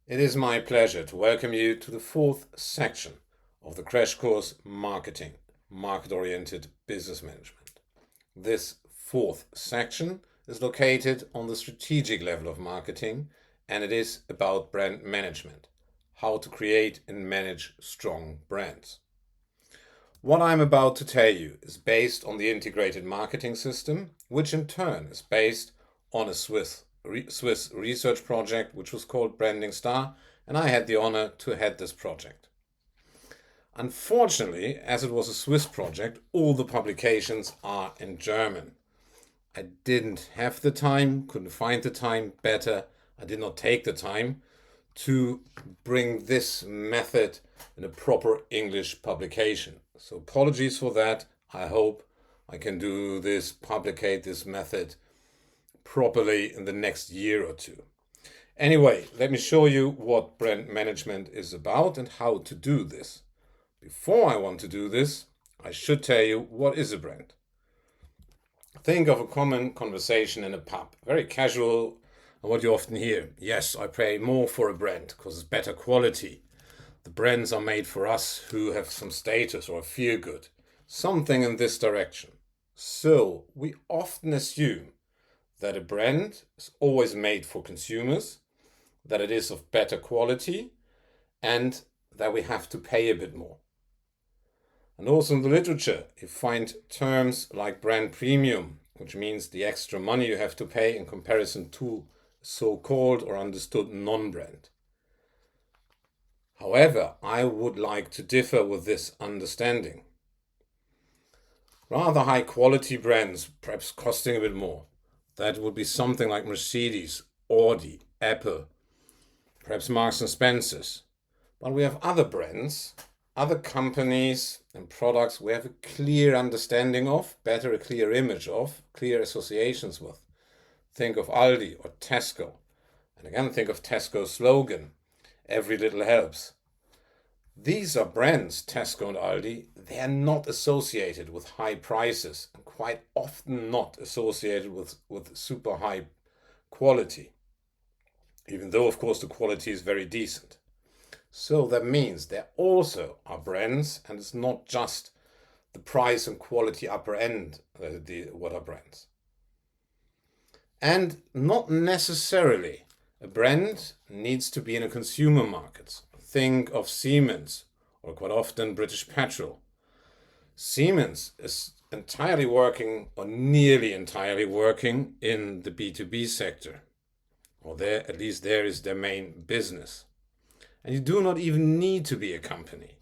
It is my pleasure to welcome you to the fourth section of the crash course Marketing, Market-Oriented Business Management. This fourth section is located on the strategic level of marketing, and it is about brand management, how to create and manage strong brands. What I'm about to tell you is based on the integrated marketing system, which in turn is based on a Swiss research project which was called Branding Star, and I had the honor to head this project. Unfortunately, as it was a Swiss project, all the publications are in German. I didn't have the time, couldn't find the time, better, I did not take the time to bring this method in a proper English publication. So apologies for that. I hope I can do this, publicate this method properly in the next year or two. Anyway, let me show you what brand management is about and how to do this. Before I want to do this, I should tell you what is a brand. Think of a common conversation in a pub, very casual, and what you often hear. Yes, I pay more for a brand because it's better quality. The brands are made for us who have some status or feel good. Something in this direction. So we often assume that a brand is always made for consumers, that it is of better quality, and that we have to pay a bit more. And also in the literature, you find terms like brand premium, which means the extra money you have to pay in comparison to so-called or understood non-brand. However, I would like to differ with this understanding. Rather high quality brands, perhaps costing a bit more, that would be something like Mercedes, Audi, Apple, perhaps Marks and Spencers. But we have other brands, other companies and products we have a clear understanding of, better a clear image of, clear associations with. Think of Aldi or Tesco. And again, think of Tesco's slogan, every little helps. These are brands, Tesco and Aldi, they are not associated with high prices and quite often not associated with super high quality, even though, of course, the quality is very decent. So that means there also are brands, and it's not just the price and quality upper end what are brands. And not necessarily a brand needs to be in a consumer market. Think of Siemens, or quite often British Petrol. Siemens is entirely working, or nearly entirely working, in the B2B sector. Or there, at least there is their main business. And you do not even need to be a company.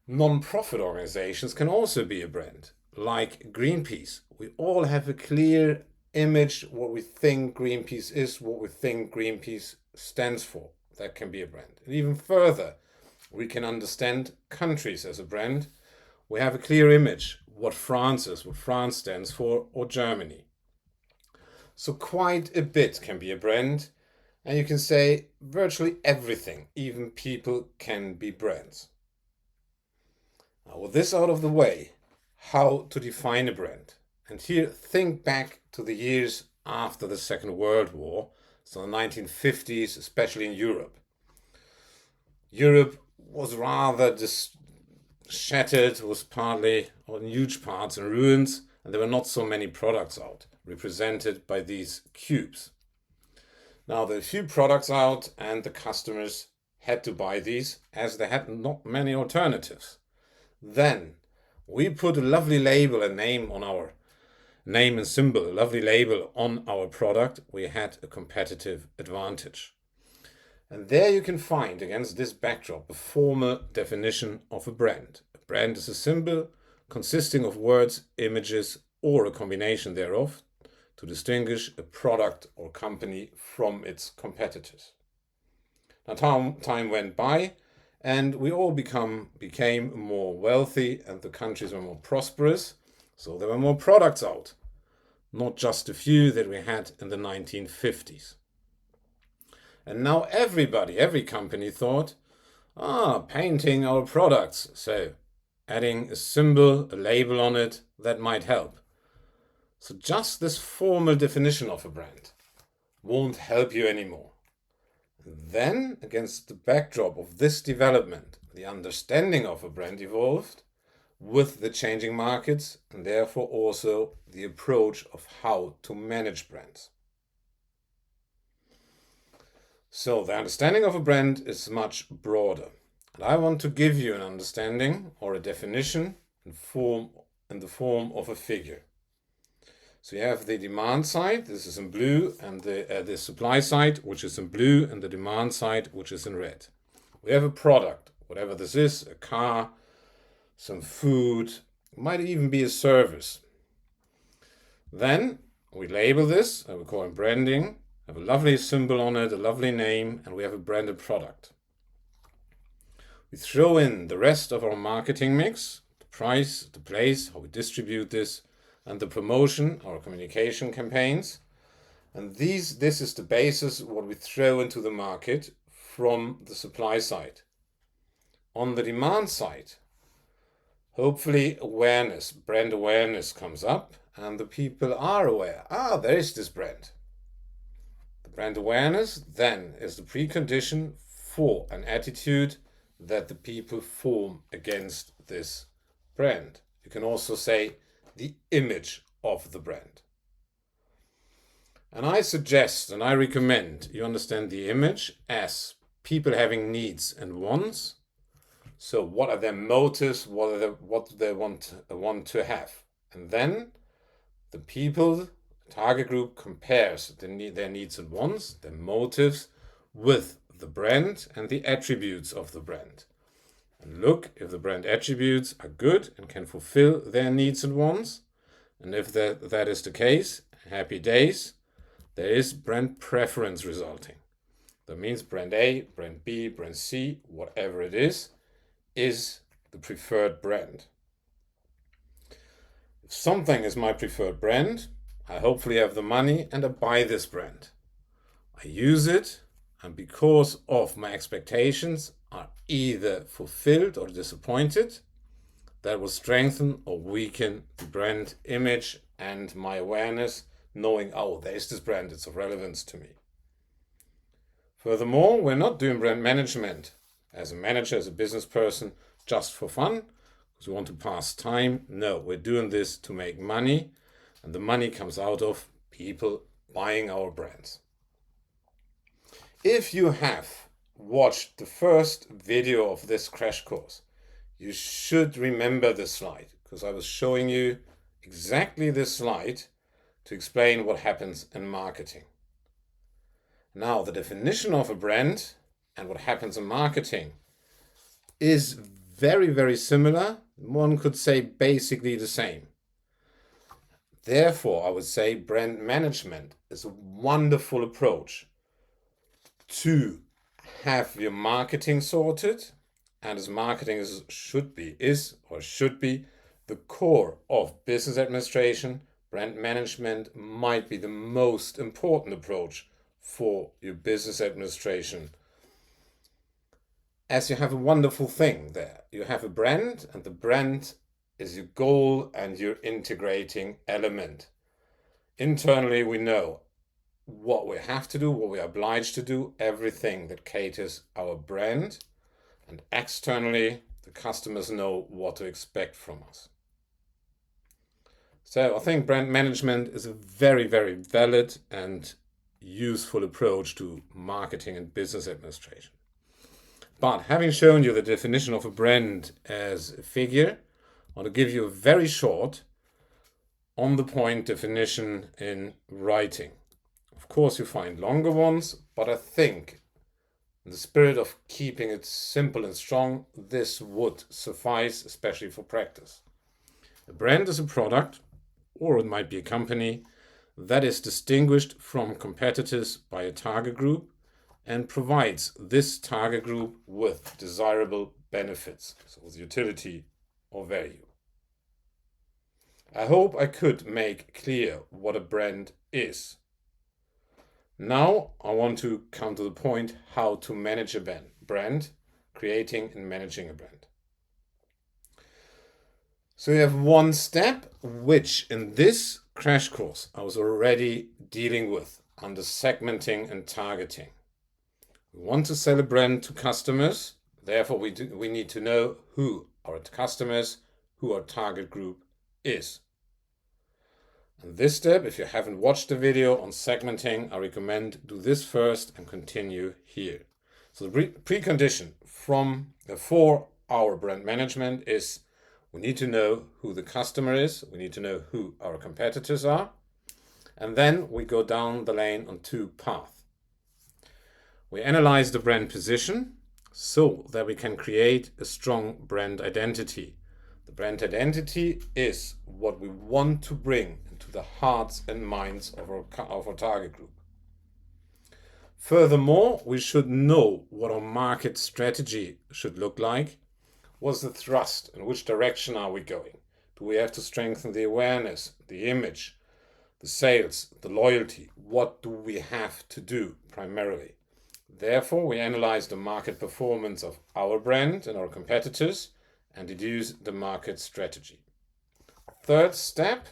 Non-profit organizations can also be a brand, like Greenpeace. We all have a clear image, what we think Greenpeace is, what we think Greenpeace stands for. That can be a brand. And even further, we can understand countries as a brand. We have a clear image, what France is, what France stands for, or Germany. So quite a bit can be a brand, and you can say virtually everything, even people, can be brands. Now, with this out of the way, how to define a brand? And here, think back to the years after the Second World War, so the 1950s, especially in Europe. Europe was rather just shattered, was partly, or in huge parts, in ruins, and there were not so many products out, represented by these cubes. Now there are few products out, and the customers had to buy these as they had not many alternatives. Then we put a lovely label and name on our name and symbol, a lovely label on our product. We had a competitive advantage. And there you can find, against this backdrop, a formal definition of a brand. A brand is a symbol consisting of words, images, or a combination thereof to distinguish a product or company from its competitors. Now time went by, and we all became more wealthy, and the countries were more prosperous, so there were more products out, not just a few that we had in the 1950s. And now every company thought, painting our products, so adding a symbol, a label on it, that might help. So just this formal definition of a brand won't help you anymore. Then, against the backdrop of this development, the understanding of a brand evolved with the changing markets and therefore also the approach of how to manage brands. So the understanding of a brand is much broader. And I want to give you an understanding or a definition in the form of a figure. So you have the demand side, this is in blue, and the supply side, which is in blue, and the demand side, which is in red. We have a product, whatever this is, a car, some food, might even be a service. Then we label this, and we call it branding, have a lovely symbol on it, a lovely name, and we have a branded product. We throw in the rest of our marketing mix, the price, the place, how we distribute this, and the promotion, our communication campaigns. And this is the basis of what we throw into the market from the supply side. On the demand side, hopefully brand awareness comes up, and the people are aware. There is this brand. The brand awareness then is the precondition for an attitude that the people form against this brand. You can also say the image of the brand. And I suggest and I recommend you understand the image as people having needs and wants. So what are their motives? What do they want to have? And then the people, target group, compares their needs and wants, their motives, with the brand and the attributes of the brand. And look if the brand attributes are good and can fulfill their needs and wants. And if that is the case, happy days, there is brand preference resulting. That means brand A, brand B, brand C, whatever it is the preferred brand. If something is my preferred brand, I hopefully have the money and I buy this brand. I use it, and because of my expectations are either fulfilled or disappointed, that will strengthen or weaken the brand image and my awareness, knowing, there's this brand, it's of relevance to me. Furthermore, we're not doing brand management as a manager, as a business person, just for fun, because we want to pass time. No, we're doing this to make money, and the money comes out of people buying our brands. If you have watched the first video of this crash course, you should remember this slide, because I was showing you exactly this slide to explain what happens in marketing. Now, the definition of a brand and what happens in marketing is very, very similar. One could say basically the same. Therefore, I would say brand management is a wonderful approach to have your marketing sorted, and as marketing should be the core of business administration, brand management might be the most important approach for your business administration. As you have a wonderful thing there. You have a brand, and the brand is your goal and your integrating element. Internally, we know what we have to do, what we are obliged to do, everything that caters our brand. And externally, the customers know what to expect from us. So I think brand management is a very, very valid and useful approach to marketing and business administration. But having shown you the definition of a brand as a figure, I want to give you a very short, on-the-point definition in writing. Of course, you find longer ones, but I think in the spirit of keeping it simple and strong, this would suffice, especially for practice. A brand is a product, or it might be a company, that is distinguished from competitors by a target group and provides this target group with desirable benefits, so with utility or value. I hope I could make clear what a brand is. Now I want to come to the point how to manage a brand, creating and managing a brand. So you have one step, which in this crash course I was already dealing with under segmenting and targeting. We want to sell a brand to customers. Therefore, we need to know who our customers, who our target group is. And this step, if you haven't watched the video on segmenting, I recommend do this first and continue here. So the precondition for our brand management is we need to know who the customer is, we need to know who our competitors are, and then we go down the lane on two paths. We analyze the brand position so that we can create a strong brand identity. The brand identity is what we want to bring into the hearts and minds of our target group. Furthermore, we should know what our market strategy should look like. What's the thrust? In which direction are we going? Do we have to strengthen the awareness, the image, the sales, the loyalty? What do we have to do primarily? Therefore, we analyze the market performance of our brand and our competitors and deduce the market strategy. Third step,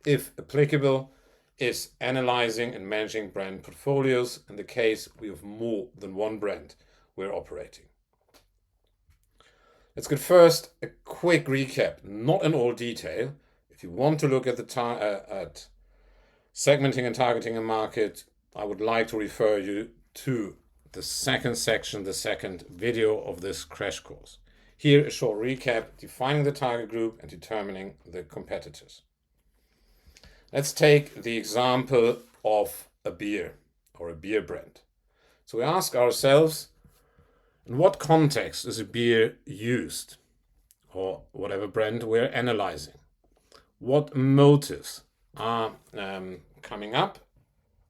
if applicable, is analyzing and managing brand portfolios in the case we have more than one brand we're operating. Let's get first a quick recap, not in all detail. If you want to look at at segmenting and targeting a market, I would like to refer you to the second section, the second video of this crash course. Here, a short recap, defining the target group and determining the competitors. Let's take the example of a beer or a beer brand. So we ask ourselves, in what context is a beer used, or whatever brand we're analyzing? What motives are coming up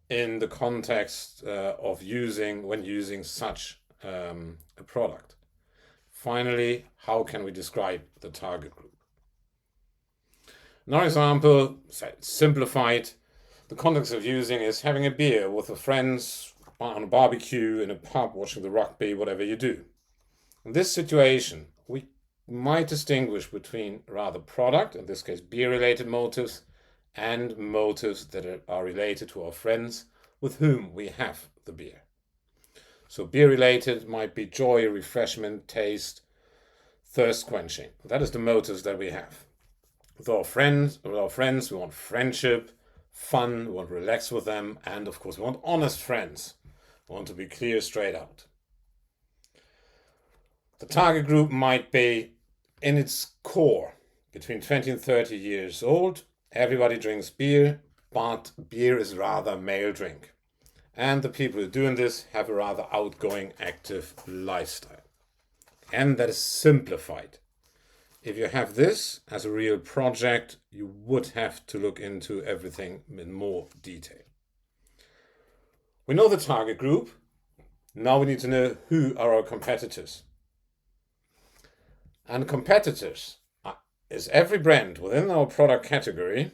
in the context of when using such a product? Finally, how can we describe the target group? Another example, simplified, the context of using is having a beer with the friends on a barbecue, in a pub, watching the rugby, whatever you do. In this situation, we might distinguish between rather product, in this case beer-related motives, and motives that are related to our friends with whom we have the beer. So beer-related might be joy, refreshment, taste, thirst quenching. That is the motives that we have. With our friends, we want friendship, fun, we want to relax with them, and of course we want honest friends. We want to be clear straight out. The target group might be, in its core, between 20 and 30 years old. Everybody drinks beer, but beer is rather a male drink. And the people who are doing this have a rather outgoing, active lifestyle. And that is simplified. If you have this as a real project, you would have to look into everything in more detail. We know the target group. Now we need to know who are our competitors. And competitors is every brand within our product category,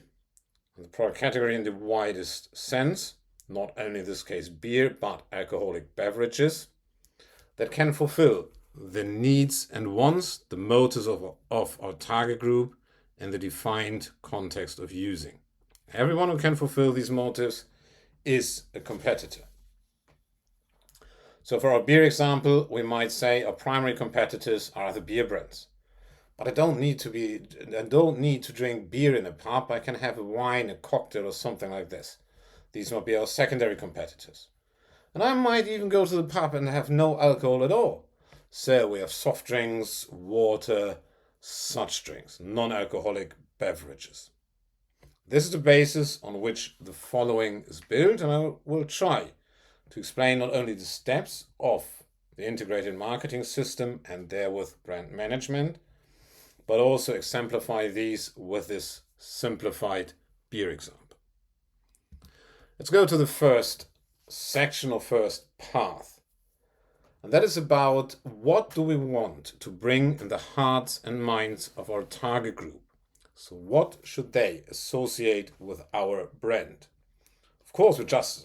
the product category in the widest sense, not only in this case beer, but alcoholic beverages, that can fulfill the needs and wants, the motives of our target group in the defined context of using. Everyone who can fulfill these motives is a competitor. So for our beer example, we might say our primary competitors are the beer brands. But I don't need to drink beer in a pub. I can have a wine, a cocktail, or something like this. These might be our secondary competitors. And I might even go to the pub and have no alcohol at all. So we have soft drinks, water, such drinks, non-alcoholic beverages. This is the basis on which the following is built, and I will try to explain not only the steps of the integrated marketing system and therewith brand management, but also exemplify these with this simplified beer example. Let's go to the first section or first path. And that is about what do we want to bring in the hearts and minds of our target group. So what should they associate with our brand? Of course,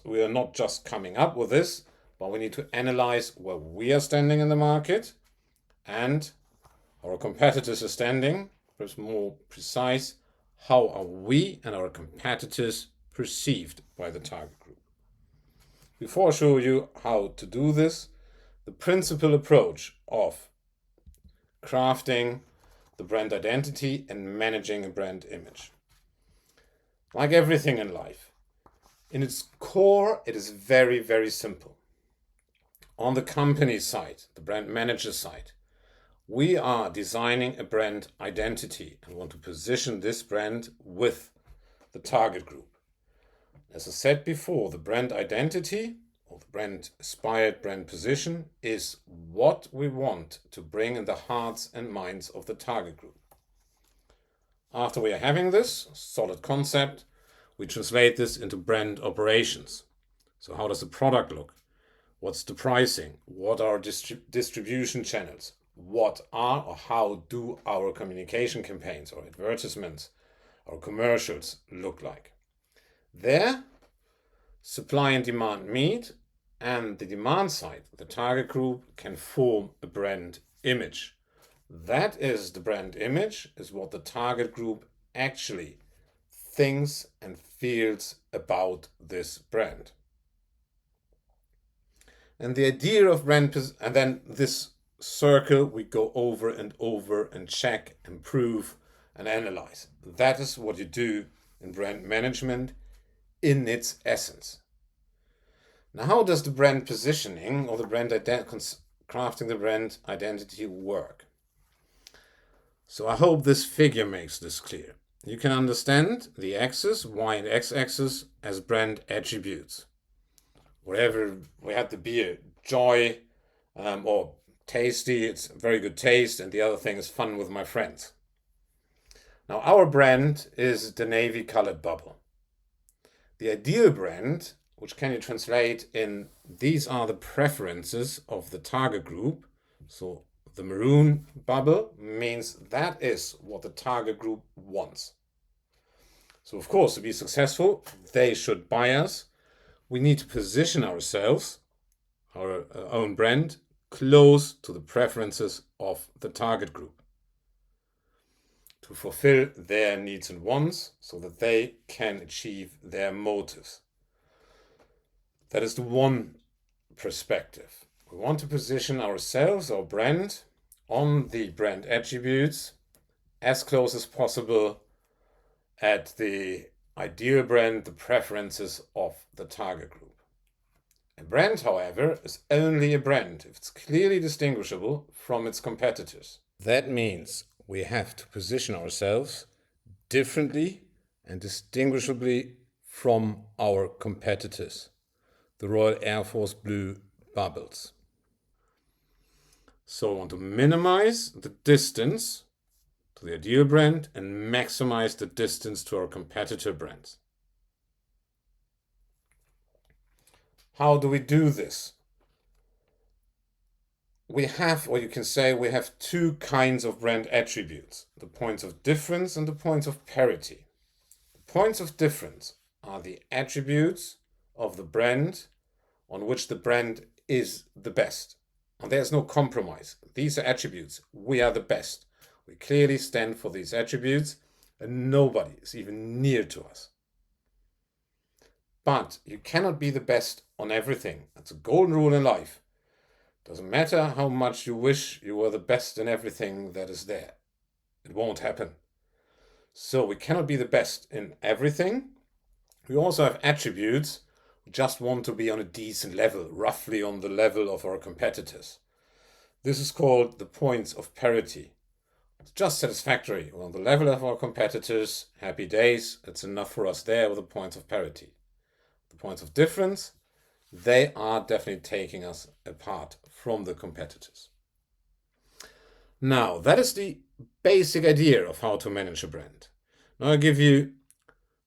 we are not just coming up with this, but we need to analyze where we are standing in the market and our competitors are standing. Perhaps more precise, how are we and our competitors perceived by the target group? Before I show you how to do this, the principal approach of crafting the brand identity and managing a brand image. Like everything in life, in its core, it is very, very simple. On the company side, the brand manager side, we are designing a brand identity and want to position this brand with the target group. As I said before, the brand identity or the brand aspired brand position is what we want to bring in the hearts and minds of the target group. After we are having this solid concept, we translate this into brand operations. So how does the product look? What's the pricing? What are distribution channels? What are or how do our communication campaigns or advertisements or commercials look like? There, supply and demand meet, and the demand side, the target group, can form a brand image. That is the brand image, is what the target group actually thinks and feels about this brand. And the idea of brand, and then this circle we go over and check and prove and analyze. That is what you do in brand management in its essence. Now, how does the brand positioning or the brand crafting the brand identity work? So I hope this figure makes this clear. You can understand the axis, Y and X axis, as brand attributes. Whatever we had the beer, joy, or tasty, it's very good taste, and the other thing is fun with my friends. Now, our brand is the navy colored bubble. The ideal brand, which can you translate in these are the preferences of the target group. So the maroon bubble means that is what the target group wants. So of course, to be successful, they should buy us. We need to position ourselves, our own brand, close to the preferences of the target group to fulfill their needs and wants so that they can achieve their motives. That is the one perspective. We want to position ourselves, our brand, on the brand attributes as close as possible at the ideal brand, the preferences of the target group. A brand, however, is only a brand if it's clearly distinguishable from its competitors. That means we have to position ourselves differently and distinguishably from our competitors, the Royal Air Force Blue bubbles. So I want to minimize the distance to the ideal brand and maximize the distance to our competitor brands. How do we do this? We have, or you can say we have two kinds of brand attributes, the points of difference and the points of parity. The points of difference are the attributes of the brand on which the brand is the best. And there's no compromise. These are attributes. We are the best. We clearly stand for these attributes and nobody is even near to us. But you cannot be the best on everything. That's a golden rule in life. Doesn't matter how much you wish you were the best in everything that is there. It won't happen. So we cannot be the best in everything. We also have attributes. We just want to be on a decent level, roughly on the level of our competitors. This is called the points of parity. It's just satisfactory. We're on the level of our competitors, happy days. It's enough for us there with the points of parity. The points of difference, they are definitely taking us apart from the competitors. Now, that is the basic idea of how to manage a brand. Now I give you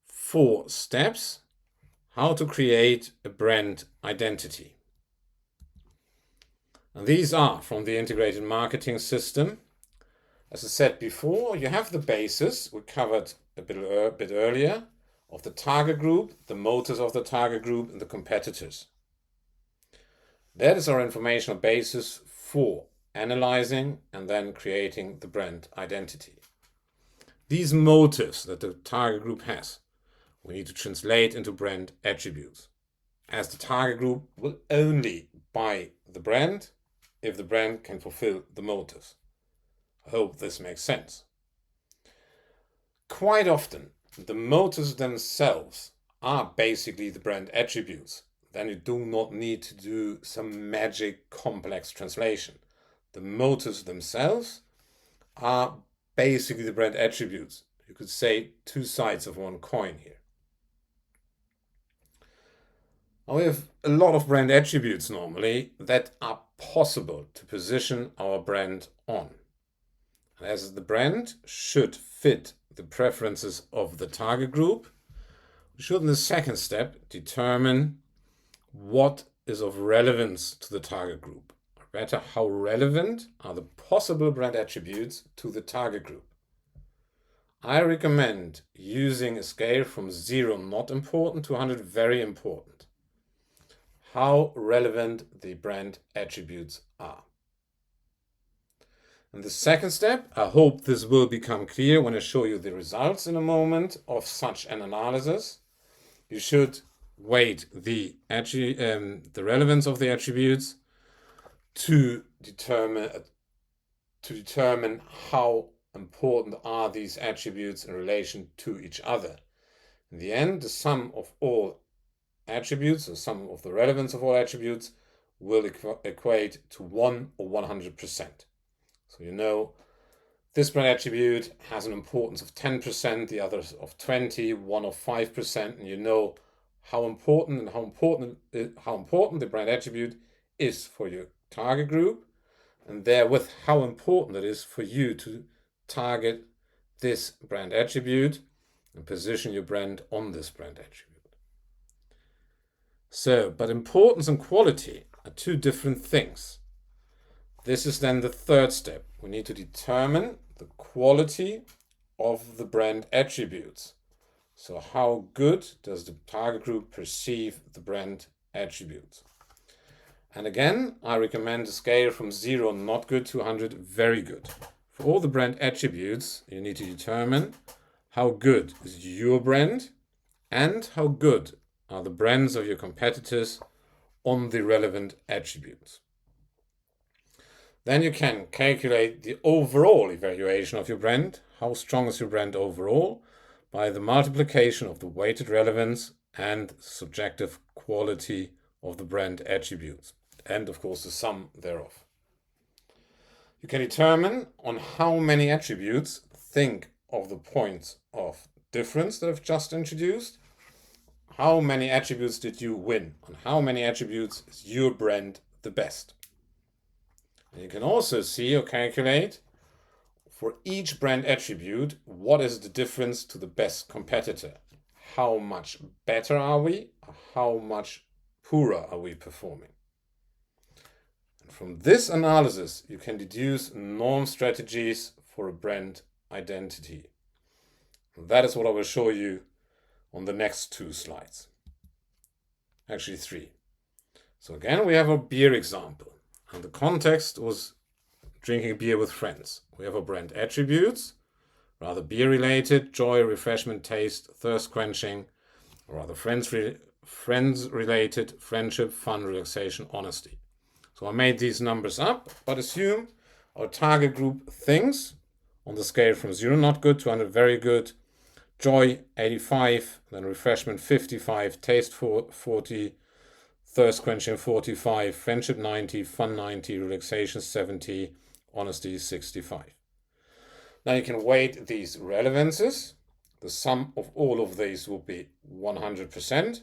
4 steps how to create a brand identity. And these are from the integrated marketing system. As I said before, you have the basis we covered a bit earlier of the target group, the motives of the target group, and the competitors. That is our informational basis for analyzing and then creating the brand identity. These motives that the target group has, we need to translate into brand attributes. As the target group will only buy the brand if the brand can fulfill the motives. I hope this makes sense. Quite often, the motives themselves are basically the brand attributes. Then you do not need to do some magic complex translation. The motives themselves are basically the brand attributes. You could say two sides of one coin here. Now we have a lot of brand attributes normally that are possible to position our brand on. As the brand should fit the preferences of the target group, we should in the second step determine what is of relevance to the target group. Or better, how relevant are the possible brand attributes to the target group. I recommend using a scale from 0 not important to 100 very important. How relevant the brand attributes are. In the second step, I hope this will become clear when I show you the results in a moment of such an analysis. You should weight the relevance of the attributes to determine how important are these attributes in relation to each other. In the end, the sum of all attributes, or sum of the relevance of all attributes, will equate to 1 or 100%. So you know this brand attribute has an importance of 10%, the others of 20, one of 5%, and you know how important the brand attribute is for your target group, and therewith how important it is for you to target this brand attribute and position your brand on this brand attribute. So, but importance and quality are two different things. This is then the third step. We need to determine the quality of the brand attributes. So how good does the target group perceive the brand attributes? And again, I recommend a scale from 0 not good to 100 very good. For all the brand attributes, you need to determine how good is your brand and how good are the brands of your competitors on the relevant attributes. Then you can calculate the overall evaluation of your brand, how strong is your brand overall, by the multiplication of the weighted relevance and subjective quality of the brand attributes, and of course the sum thereof. You can determine on how many attributes think of the points of difference that I've just introduced. How many attributes did you win? On how many attributes is your brand the best? And you can also see or calculate for each brand attribute what is the difference to the best competitor. How much better are we? How much poorer are we performing? And from this analysis, you can deduce norm strategies for a brand identity. And that is what I will show you on the next 2 slides. Actually 3. So again, we have a beer example. And the context was drinking beer with friends. We have our brand attributes, rather beer related, joy, refreshment, taste, thirst quenching, or rather friends related, friendship, fun, relaxation, honesty. So I made these numbers up, but assume our target group thinks on the scale from 0 not good to 100 very good, joy 85, then refreshment 55, taste 40, thirst quenching 45, friendship 90, fun 90, relaxation 70, honesty 65. Now you can weight these relevances. The sum of all of these will be 100%.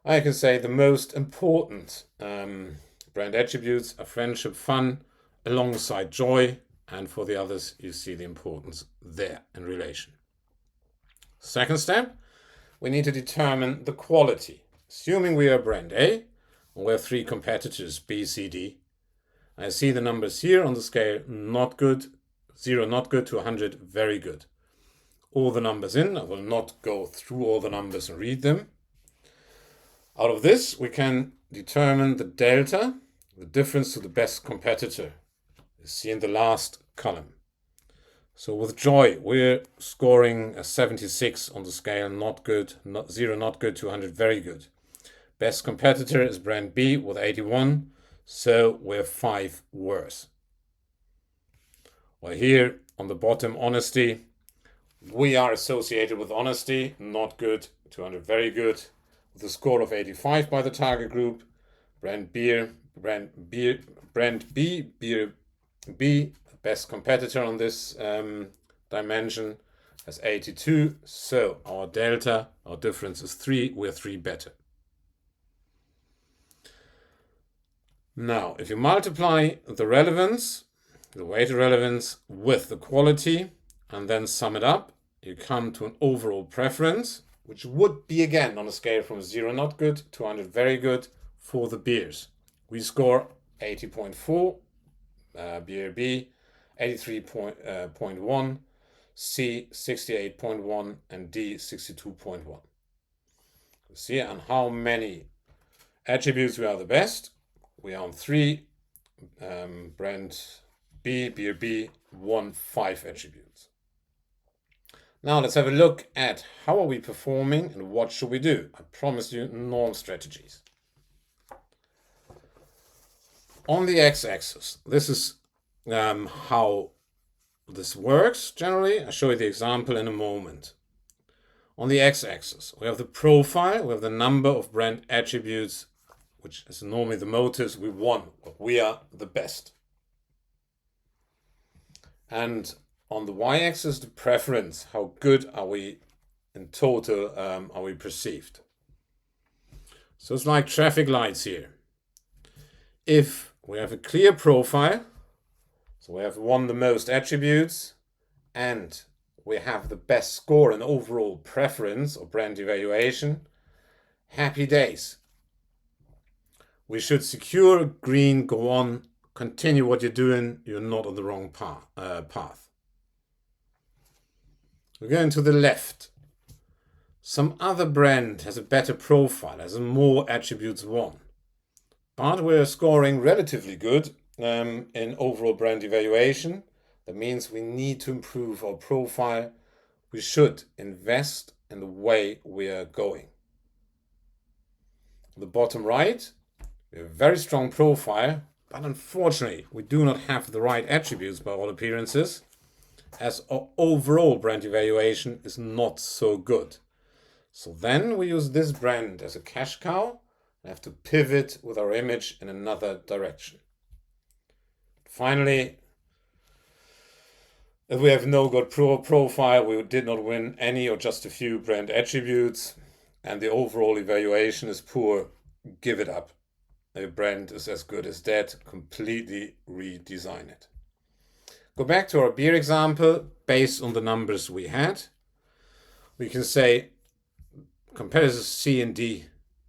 I can say the most important brand attributes are friendship, fun, alongside joy, and for the others you see the importance there in relation. Second step, we need to determine the quality. Assuming we are brand A, and we have 3 competitors, B, C, D. I see the numbers here on the scale not good, 0 not good to 100 very good. All the numbers in. I will not go through all the numbers and read them. Out of this, we can determine the delta, the difference to the best competitor. You see in the last column. So with joy, we're scoring a 76 on the scale not good, 0 not good to 100 very good. Best competitor is brand B with 81, So we're 5 worse. Well, here on the bottom, honesty. We are associated with honesty, not good, 200 very good, with a score of 85 by the target group. Brand B, beer B, best competitor on this dimension, has 82. So our delta, our difference is 3. We're 3 better. Now, if you multiply the relevance, the weighted relevance, with the quality, and then sum it up, you come to an overall preference, which would be again on a scale from 0 not good to 100 very good for the beers. We score 80.4, beer B 83.1, C 68.1, and D 62.1. See on how many attributes we are the best. We are on 3, brand B, beer B, 1, 5 attributes. Now let's have a look at how are we performing and what should we do. I promised you norm strategies. On the x-axis, this is how this works generally. I'll show you the example in a moment. On the x-axis, we have the profile, we have the number of brand attributes, which is normally the motives we won, we are the best. And on the y-axis, the preference, how good are we in total, are we perceived. So it's like traffic lights here. If we have a clear profile, so we have won the most attributes, and we have the best score in overall preference or brand evaluation, happy days. We should secure green, go on, continue what you're doing, you're not on the wrong path. We're going to the left. Some other brand has a better profile, has more attributes won. But we're scoring relatively good in overall brand evaluation. That means we need to improve our profile. We should invest in the way we are going. On the bottom right, we have a very strong profile, but unfortunately, we do not have the right attributes by all appearances, as our overall brand evaluation is not so good. So then we use this brand as a cash cow and have to pivot with our image in another direction. Finally, if we have no good profile, we did not win any or just a few brand attributes, and the overall evaluation is poor, give it up. A brand is as good as dead, completely redesign it. Go back to our beer example. Based on the numbers we had, we can say competitors C and D,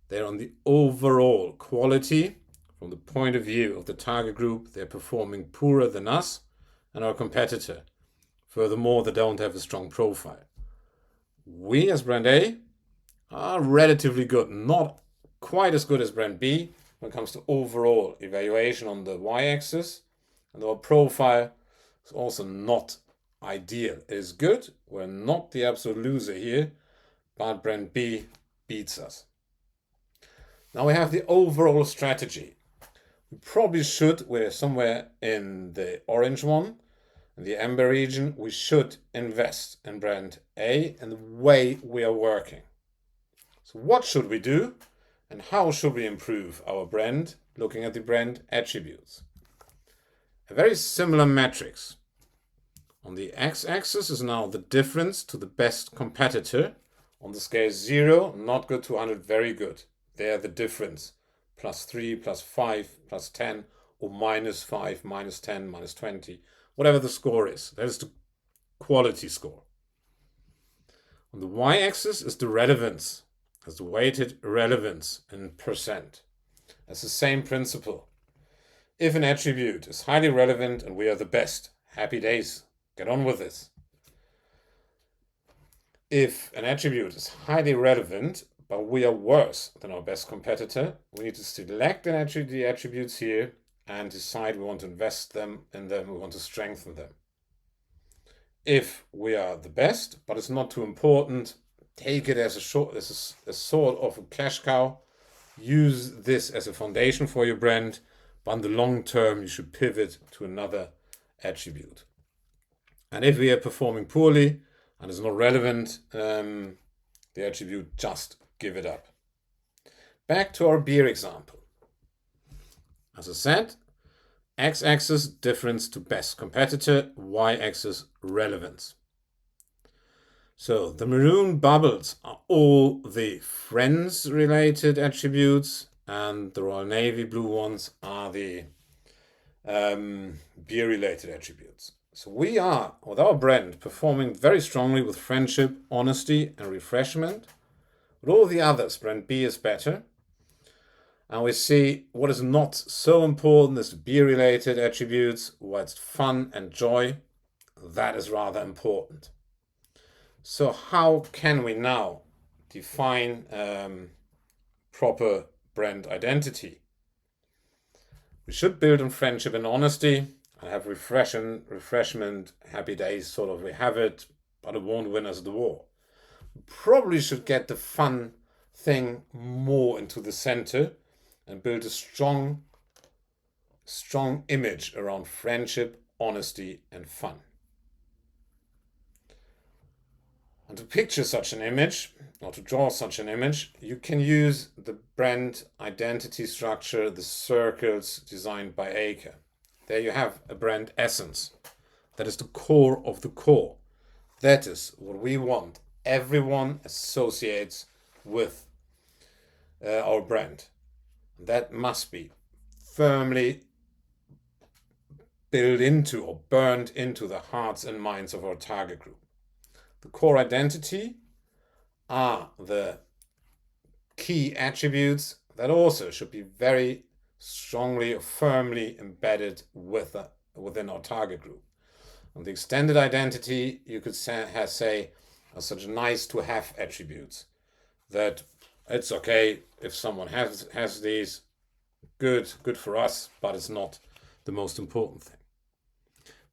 they're on the overall quality. From the point of view of the target group, they're performing poorer than us and our competitor. Furthermore, they don't have a strong profile. We as brand A are relatively good, not quite as good as brand B when it comes to overall evaluation on the y-axis, and our profile is also not ideal. It is good, we're not the absolute loser here, but brand B beats us. Now we have the overall strategy. We probably should, we're somewhere in the orange one, in the amber region, we should invest in brand A and the way we are working. So what should we do and how should we improve our brand, looking at the brand attributes? A very similar matrix. On the x-axis is now the difference to the best competitor. On the scale 0, not good to 100, very good. There the difference, +3, +5, +10, or -5, -10, -20, whatever the score is. That is the quality score. On the y-axis is the relevance, as the weighted relevance in percent. That's the same principle. If an attribute is highly relevant and we are the best, happy days, get on with this. If an attribute is highly relevant, but we are worse than our best competitor, we need to select the attributes here and decide we want to invest in them, we want to strengthen them. If we are the best, but it's not too important, take it as a sort of a cash cow. Use this as a foundation for your brand, but in the long term, you should pivot to another attribute. And if we are performing poorly and it's not relevant, the attribute, just give it up. Back to our beer example. As I said, x-axis difference to best competitor, y-axis relevance. So the maroon bubbles are all the friends-related attributes, and the Royal Navy blue ones are the beer-related attributes. So we are, with our brand, performing very strongly with friendship, honesty, and refreshment. With all the others, brand B is better. And we see what is not so important is the beer-related attributes, where it's fun and joy. That is rather important. So how can we now define proper brand identity? We should build on friendship and honesty and have refreshment, happy days, sort of. We have it, but it won't win us the war. We probably should get the fun thing more into the center and build a strong image around friendship, honesty, and fun. And to picture such an image, or to draw such an image, you can use the brand identity structure, the circles designed by Aker. There you have a brand essence. That is the core of the core. That is what we want. Everyone associates with our brand. That must be firmly built into or burned into the hearts and minds of our target group. The core identity are the key attributes that also should be very strongly or firmly embedded within our target group. And the extended identity, you could say, are such nice to have attributes that it's okay if someone has these, good for us, but it's not the most important thing.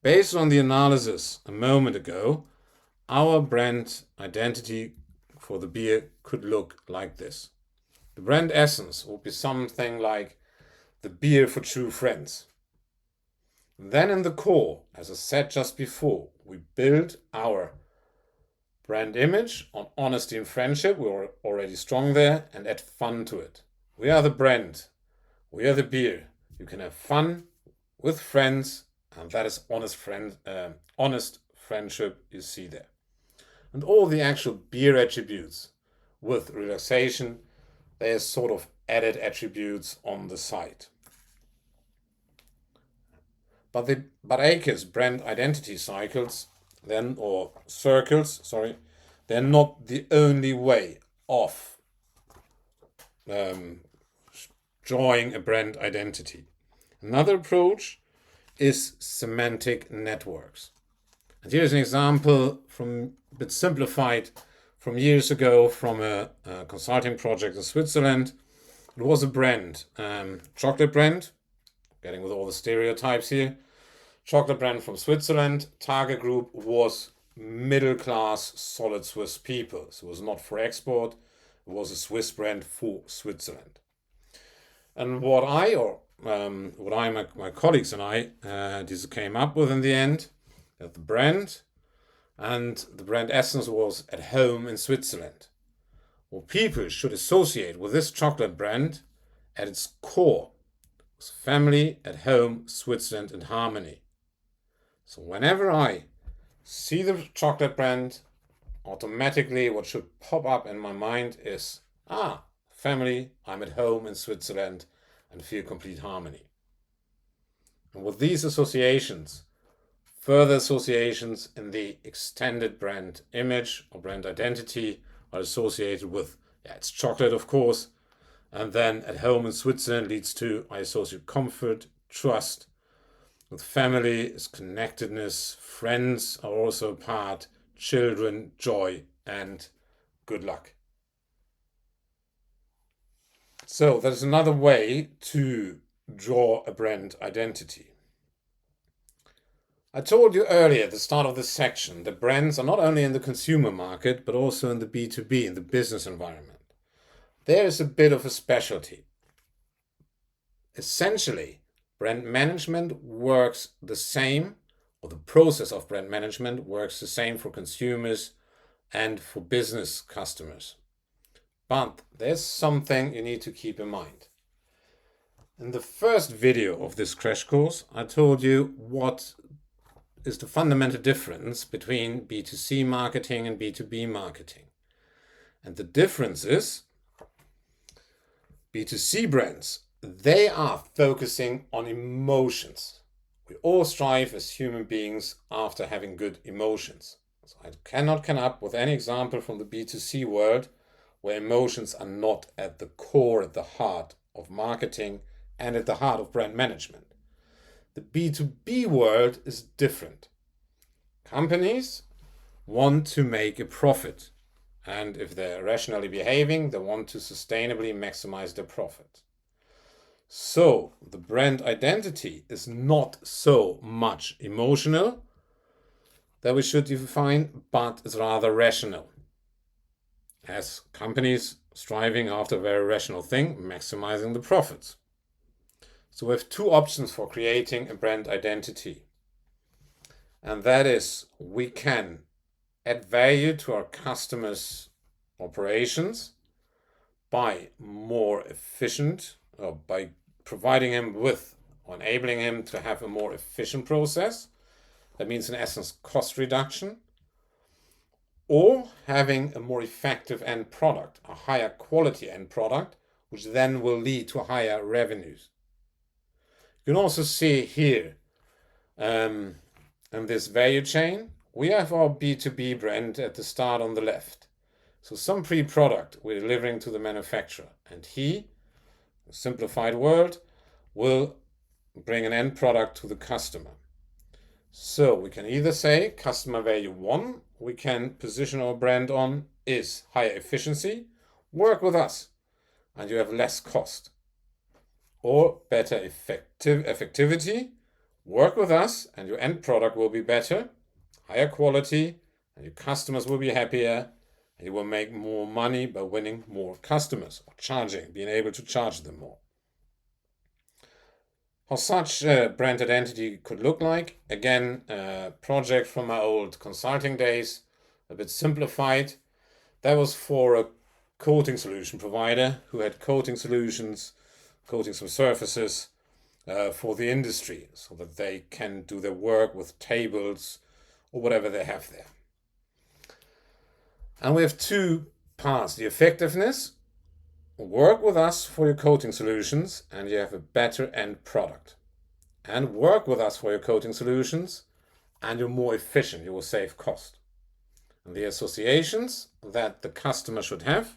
Based on the analysis a moment ago, our brand identity for the beer could look like this. The brand essence would be something like the beer for true friends. Then in the core, as I said just before, we build our brand image on honesty and friendship. We're already strong there, and add fun to it. We are the brand. We are the beer. You can have fun with friends, and that is honest friendship you see there. And all the actual beer attributes with relaxation, they are sort of added attributes on the side. But Aker's brand identity circles, they're not the only way of drawing a brand identity. Another approach is semantic networks. And here's an example a bit simplified from years ago from a consulting project in Switzerland. It was a brand, chocolate brand, getting with all the stereotypes here. Chocolate brand from Switzerland. Target group was middle class, solid Swiss people. So it was not for export. It was a Swiss brand for Switzerland. And what my colleagues and I came up with in the end, that the brand and the brand essence was at home in Switzerland. What people should associate with this chocolate brand at its core was family, at home, Switzerland, and harmony. So whenever I see the chocolate brand, automatically what should pop up in my mind is, family, I'm at home in Switzerland and feel complete harmony. And with these associations, further associations in the extended brand image or brand identity are associated with, it's chocolate, of course. And then at home in Switzerland leads to, I associate comfort, trust. With family is connectedness, friends are also a part, children, joy, and good luck. So that is another way to draw a brand identity. I told you earlier at the start of this section that brands are not only in the consumer market, but also in the B2B, in the business environment. There is a bit of a specialty. Essentially, Brand management works the same, or the process of brand management works the same for consumers and for business customers. But there's something you need to keep in mind. In the first video of this crash course, I told you what is the fundamental difference between B2C marketing and B2B marketing. And the difference is B2C brands, they are focusing on emotions. We all strive as human beings after having good emotions. So I cannot come up with any example from the B2C world where emotions are not at the core, at the heart of marketing and at the heart of brand management. The B2B world is different. Companies want to make a profit. And if they're rationally behaving, they want to sustainably maximize their profit. So the brand identity is not so much emotional that we should define, but it's rather rational. As companies striving after a very rational thing, maximizing the profits. So we have two options for creating a brand identity. And that is, we can add value to our customers' operations by more efficient, or by providing him with, or enabling him to have a more efficient process. That means, in essence, cost reduction, or having a more effective end product, a higher quality end product, which then will lead to higher revenues. You can also see here in this value chain, we have our B2B brand at the start on the left. So some pre-product we're delivering to the manufacturer, and he, a simplified world, will bring an end product to the customer. So we can either say customer value 1, we can position our brand on, is higher efficiency, work with us, and you have less cost. Or better effectivity, work with us, and your end product will be better, higher quality, and your customers will be happier, and you will make more money by winning more customers, or being able to charge them more. How such a brand identity could look like, again, a project from my old consulting days, a bit simplified. That was for a coating solution provider who had coating solutions, coating some surfaces for the industry, so that they can do their work with tables or whatever they have there. And we have two parts: the effectiveness, work with us for your coating solutions and you have a better end product. And work with us for your coating solutions and you're more efficient, you will save cost. And the associations that the customer should have: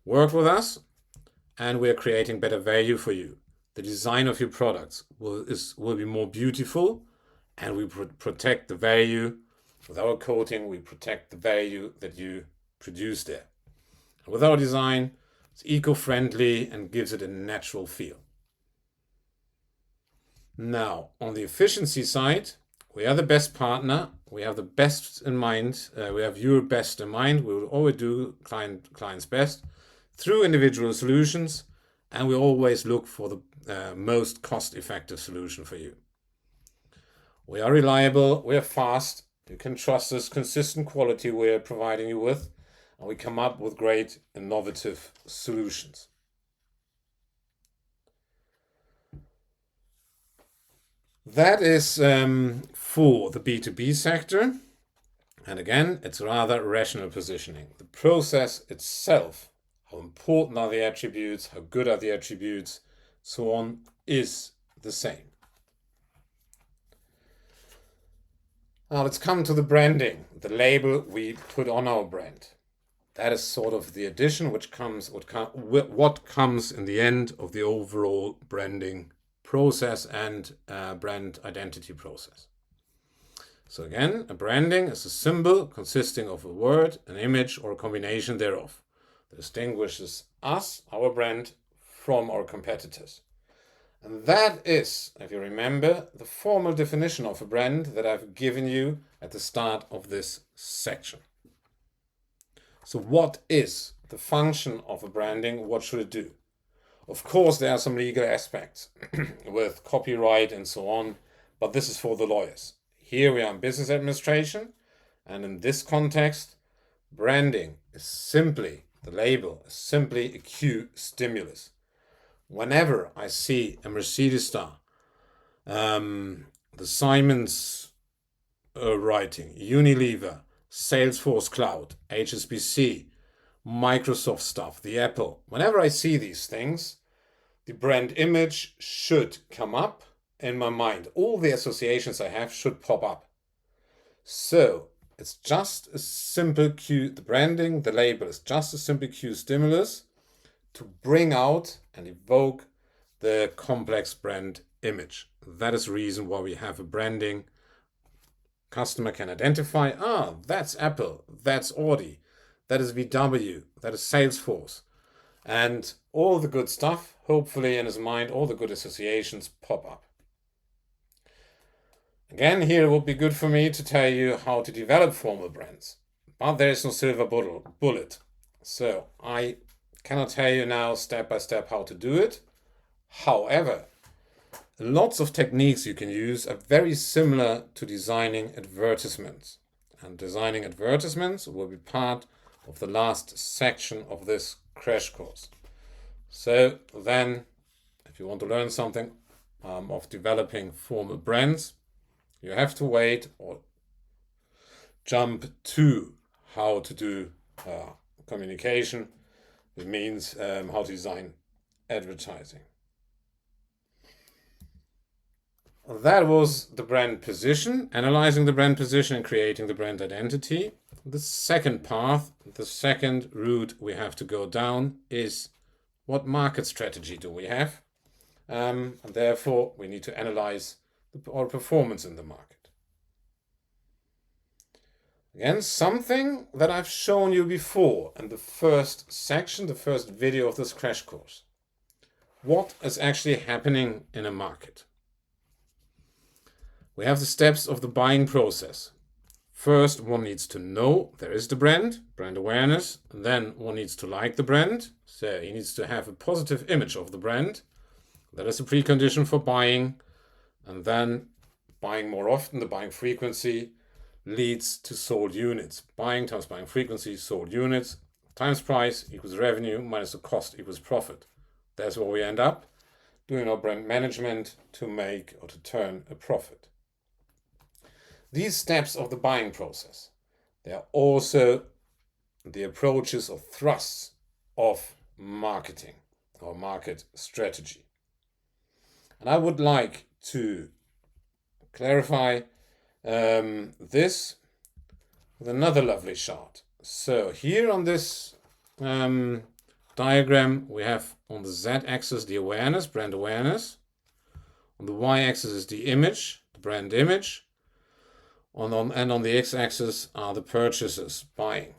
work with us and we're creating better value for you. The design of your products will be more beautiful, and we protect the value. With our coating, we protect the value that you produce there. And with our design, it's eco-friendly and gives it a natural feel. Now, on the efficiency side, we are the best partner. We have the best in mind. We have your best in mind. We will always do client's best through individual solutions, and we always look for the most cost-effective solution for you. We are reliable. We are fast. You can trust us. Consistent quality we are providing you with, and we come up with great innovative solutions. That is for the B2B sector. And again, it's rather rational positioning. The process itself, how important are the attributes, how good are the attributes, so on, is the same. Now let's come to the branding, the label we put on our brand. That is sort of the addition what comes in the end of the overall branding process and brand identity process. So again, a branding is a symbol consisting of a word, an image, or a combination thereof that distinguishes us, our brand, from our competitors. And that is, if you remember, the formal definition of a brand that I've given you at the start of this section. So what is the function of a branding? What should it do? Of course, there are some legal aspects with copyright and so on, but this is for the lawyers. Here we are in business administration, and in this context, branding is simply, the label is simply a cue stimulus. Whenever I see a Mercedes star, the Siemens writing, Unilever, Salesforce Cloud, HSBC, Microsoft stuff, the Apple, whenever I see these things, the brand image should come up in my mind. All the associations I have should pop up. So it's just a simple cue, the branding, the label is just a simple cue stimulus to bring out and evoke the complex brand image. That is the reason why we have a branding. Customer can identify, that's Apple, that's Audi, that is VW, that is Salesforce. And all the good stuff, hopefully in his mind, all the good associations pop up. Again, here it would be good for me to tell you how to develop formal brands, but there is no silver bullet. So I cannot tell you now step by step how to do it. However, lots of techniques you can use are very similar to designing advertisements. And designing advertisements will be part of the last section of this crash course. So then, if you want to learn something of developing formal brands, you have to wait or jump to how to do communication. It means how to design advertising. That was the brand position, analyzing the brand position and creating the brand identity. The second path, the second route we have to go down is what market strategy do we have? And therefore, we need to analyze our performance in the market. Again, something that I've shown you before in the first section, the first video of this crash course. What is actually happening in a market? We have the steps of the buying process. First, one needs to know there is the brand awareness. Then one needs to like the brand. So he needs to have a positive image of the brand. That is a precondition for buying. And then buying more often, the buying frequency leads to sold units. Buying times buying frequency, sold units, times price equals revenue minus the cost equals profit. That's where we end up doing our brand management to make or to turn a profit. These steps of the buying process, they are also the approaches or thrusts of marketing or market strategy. And I would like to clarify this with another lovely chart. So here on this diagram, we have on the z-axis the awareness, brand awareness. On the y-axis is the image, the brand image. And on the x-axis are the purchases, buying.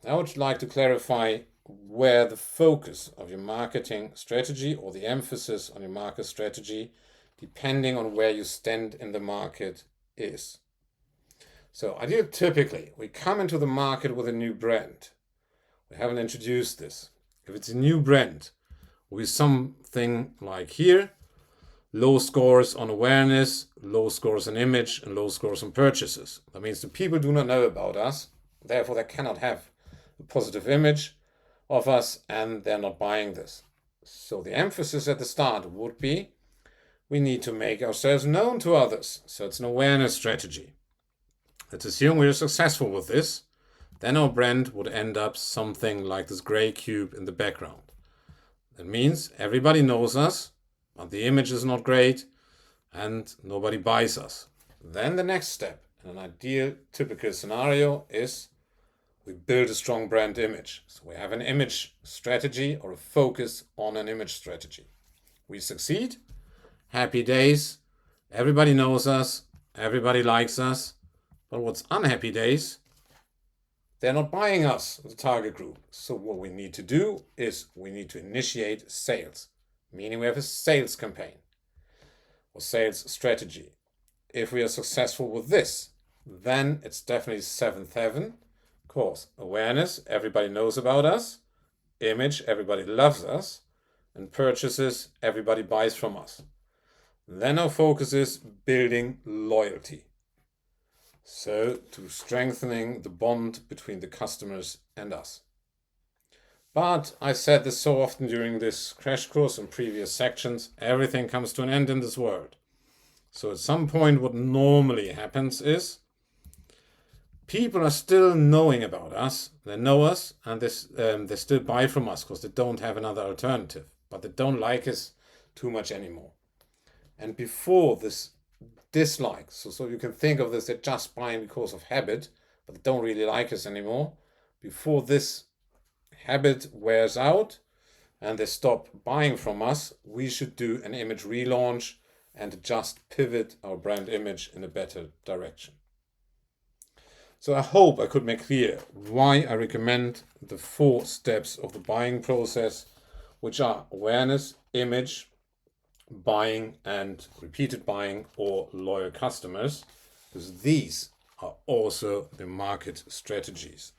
I would like to clarify where the focus of your marketing strategy or the emphasis on your market strategy, depending on where you stand in the market, is. So typically, we come into the market with a new brand. We haven't introduced this. If it's a new brand, with something like here, low scores on awareness, low scores on image, and low scores on purchases. That means the people do not know about us, therefore they cannot have a positive image of us and they're not buying this. So the emphasis at the start would be, we need to make ourselves known to others. So it's an awareness strategy. Let's assume we're successful with this. Then our brand would end up something like this gray cube in the background. That means everybody knows us, but the image is not great and nobody buys us. Then the next step, in an ideal typical scenario, is we build a strong brand image. So we have an image strategy or a focus on an image strategy. We succeed, happy days, everybody knows us, everybody likes us. But what's unhappy days? They're not buying us, the target group. So what we need to do is we need to initiate sales, meaning we have a sales campaign or sales strategy. If we are successful with this, then it's definitely seventh heaven. Of course, awareness, everybody knows about us. Image, everybody loves us. and purchases, everybody buys from us. Then our focus is building loyalty. So to strengthening the bond between the customers and us. But I said this so often during this crash course and previous sections, everything comes to an end in this world. So at some point what normally happens is people are still knowing about us, they know us, and they still buy from us because they don't have another alternative, but they don't like us too much anymore. And before this dislike, so you can think of this, they're just buying because of habit, but they don't really like us anymore. Before this habit wears out and they stop buying from us, we should do an image relaunch and just pivot our brand image in a better direction. So I hope I could make clear why I recommend the 4 steps of the buying process, which are awareness, image, buying, and repeated buying or loyal customers, because these are also the market strategies.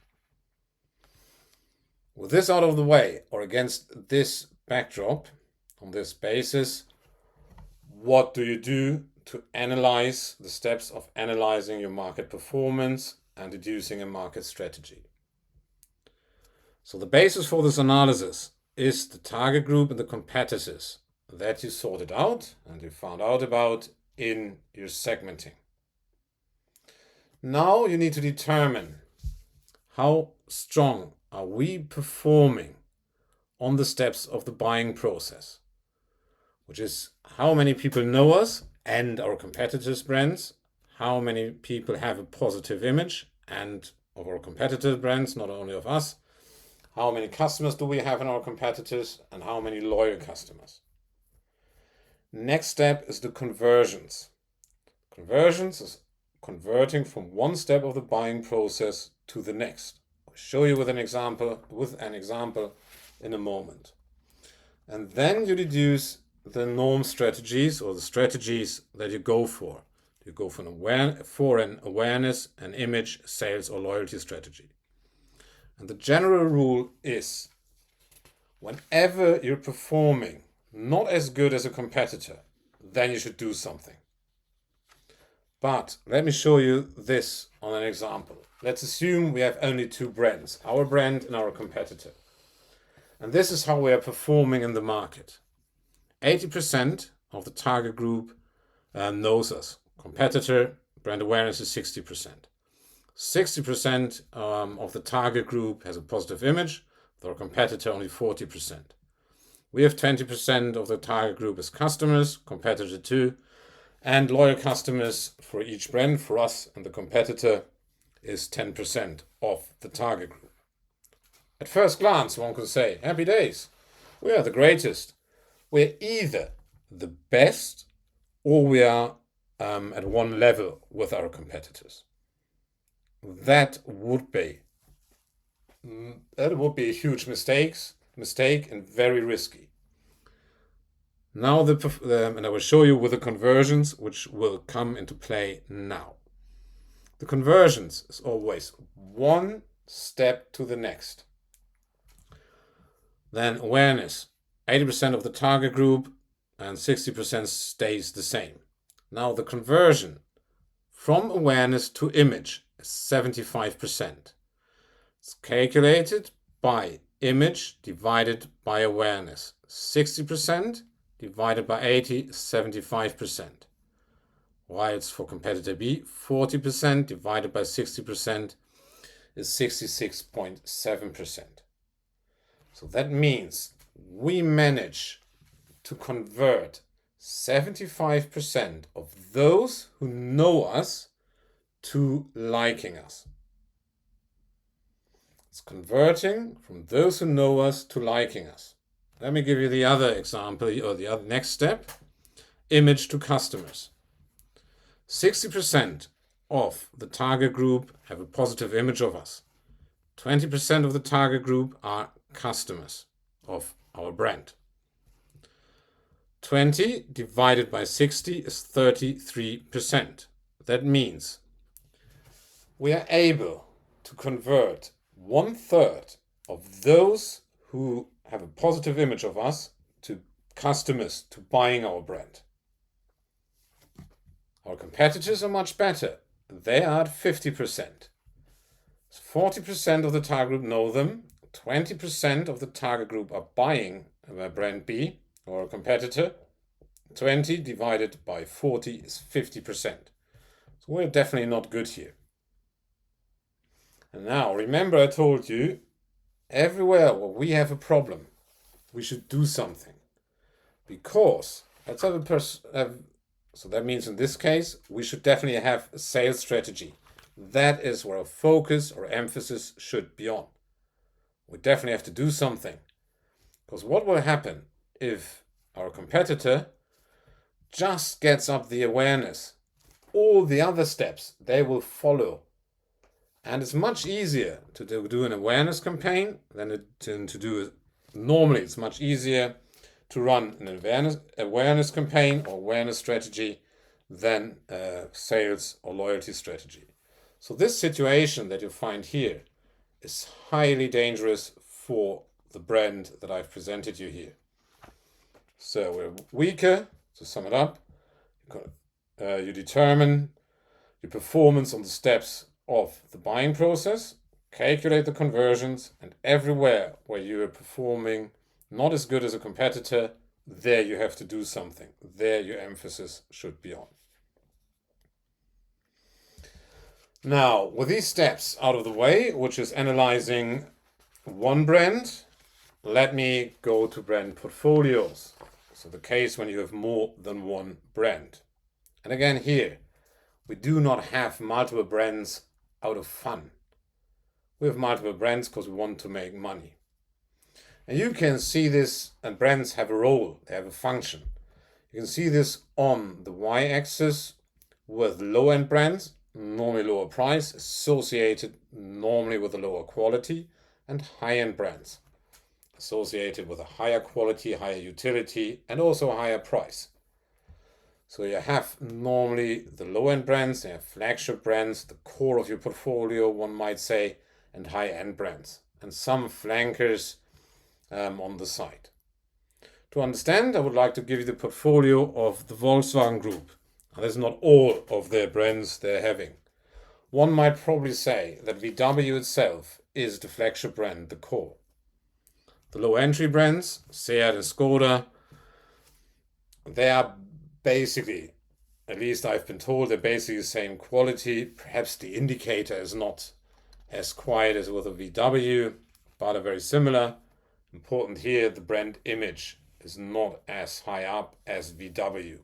With this out of the way, or against this backdrop, on this basis, what do you do to analyze the steps of analyzing your market performance and deducing a market strategy? So the basis for this analysis is the target group and the competitors that you sorted out and you found out about in your segmenting. Now you need to determine how strong are we performing on the steps of the buying process, which is how many people know us and our competitors' brands, how many people have a positive image and of our competitors' brands, not only of us, how many customers do we have in our competitors, and how many loyal customers. Next step is the conversions. Conversions is converting from one step of the buying process to the next. I'll show you with an example in a moment. And then you deduce the norm strategies or the strategies that you go for. You go for an awareness, an image, sales, or loyalty strategy. And the general rule is whenever you're performing not as good as a competitor, then you should do something. But let me show you this on an example. Let's assume we have only 2 brands, our brand and our competitor. And this is how we are performing in the market. 80% of the target group knows us. Competitor, brand awareness is 60%. 60% of the target group has a positive image, with our competitor only 40%. We have 20% of the target group as customers, competitor 2, and loyal customers for each brand, for us and the competitor, is 10% of the target group. At first glance, one could say, happy days, we are the greatest. We're either the best or we are at one level with our competitors. That would be a huge mistake and very risky. Now and I will show you with the conversions, which will come into play now. The conversions is always one step to the next. Then awareness, 80% of the target group and 60% stays the same. Now the conversion from awareness to image is 75%. It's calculated by image divided by awareness. 60% divided by 80 is 75%. While it's for competitor B, 40% divided by 60% is 66.7%. So that means we manage to convert 75% of those who know us to liking us. It's converting from those who know us to liking us. Let me give you the other example, or the other next step, image to customers. 60% of the target group have a positive image of us. 20% of the target group are customers of our brand. 20 divided by 60 is 33%. That means we are able to convert 1/3 of those who have a positive image of us to customers to buying our brand. Our competitors are much better. They are at 50%. 40% of the target group know them, 20% of the target group are buying brand B or a competitor. 20 divided by 40 is 50%. So we're definitely not good here. And now, remember I told you, everywhere where we have a problem, we should do something. Because let's have so that means in this case, we should definitely have a sales strategy. That is where our focus or emphasis should be on. We definitely have to do something. Because what will happen if our competitor just gets up the awareness? All the other steps, they will follow. And it's much easier to do an awareness campaign than to do. Normally, it's much easier to run an awareness campaign or awareness strategy than a sales or loyalty strategy. So this situation that you find here is highly dangerous for the brand that I've presented you here. So we're weaker. To sum it up, you determine your performance on the steps of the buying process, calculate the conversions, and everywhere where you are performing not as good as a competitor, there you have to do something. There your emphasis should be on. Now, with these steps out of the way, which is analyzing one brand, let me go to brand portfolios. So the case when you have more than one brand. And again here, we do not have multiple brands out of fun. We have multiple brands because we want to make money. And you can see this, and brands have a role, they have a function. You can see this on the y-axis with low-end brands, normally lower price, associated normally with a lower quality, and high-end brands, associated with a higher quality, higher utility, and also a higher price. So you have normally the low-end brands, you have flagship brands, the core of your portfolio, one might say, and high-end brands, and some flankers on the side. To understand, I would like to give you the portfolio of the Volkswagen Group. Now, that's not all of their brands they're having. One might probably say that VW itself is the flagship brand, the core. The low-entry brands, Seat and Skoda, they are basically, at least I've been told, they're basically the same quality. Perhaps the indicator is not as quiet as with a VW, but are very similar. Important here, the brand image is not as high up as VW.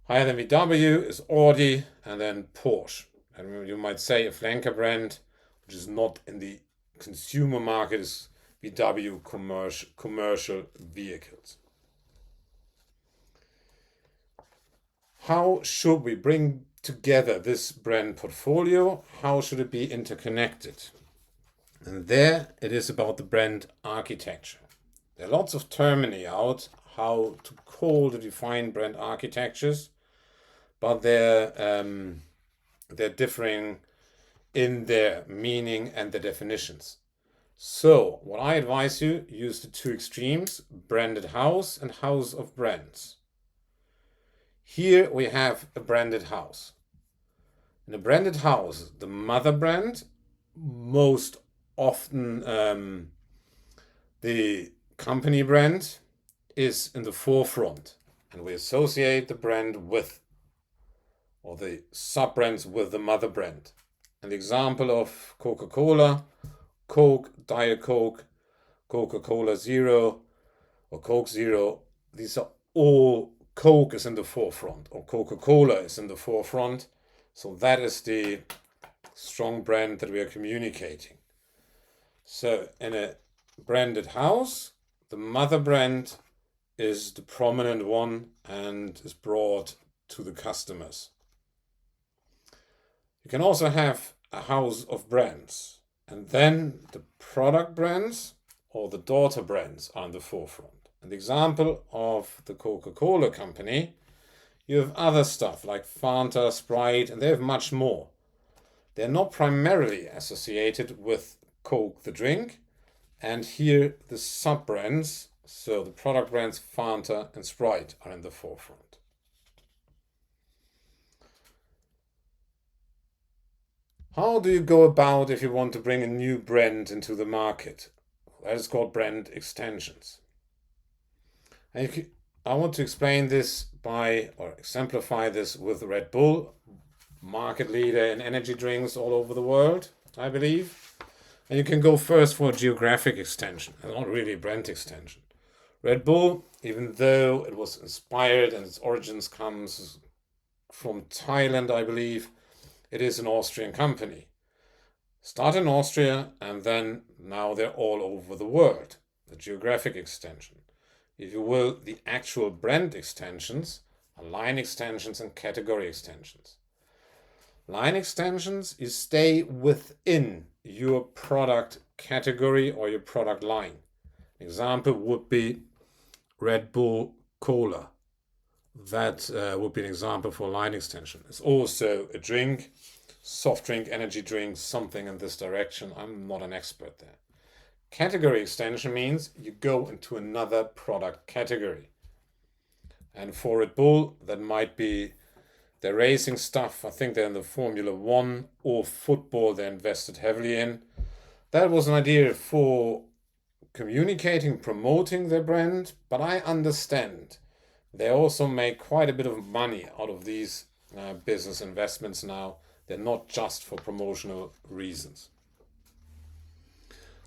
Higher than VW is Audi and then Porsche. And you might say a flanker brand, which is not in the consumer market, is VW commercial vehicles. How should we bring together this brand portfolio? How should it be interconnected? And there it is about the brand architecture. There are lots of termini out how to call the defined brand architectures, but they're differing in their meaning and their definitions. So what I advise you, use the two extremes, branded house and house of brands. Here we have a branded house. In a branded house, the mother brand, most often the company brand, is in the forefront, and we associate the brand with, or the sub-brands with, the mother brand. An example of Coca-Cola, Coke, Diet Coke, Coca-Cola Zero, or Coke Zero, these are all, Coke is in the forefront, or Coca-Cola is in the forefront. So that is the strong brand that we are communicating. So in a branded house, the mother brand is the prominent one and is brought to the customers. You can also have a house of brands, and then the product brands or the daughter brands are in the forefront. An example of the Coca-Cola company, you have other stuff like Fanta, Sprite, and they have much more. They're not primarily associated with Coke the drink, and here the sub-brands So the product brands Fanta and Sprite are in the forefront. How do you go about if you want to bring a new brand into the market? That is called brand extensions. And I want to explain this by, or exemplify this with Red Bull, market leader in energy drinks all over the world, I believe. And you can go first for a geographic extension, and not really a brand extension. Red Bull, even though it was inspired and its origins comes from Thailand, I believe, it is an Austrian company. Start in Austria, and then now they're all over the world. The geographic extension. If you will, the actual brand extensions are line extensions and category extensions. Line extensions, you stay within your product category or your product line. Example would be Red Bull Cola. That would be an example for line extension. It's also a drink, soft drink, energy drink, something in this direction. I'm not an expert there. Category extension means you go into another product category. And for Red Bull, that might be their racing stuff. I think they're in the Formula One or football they invested heavily in. That was an idea for communicating, promoting their brand, but I understand they also make quite a bit of money out of these business investments now. They're not just for promotional reasons.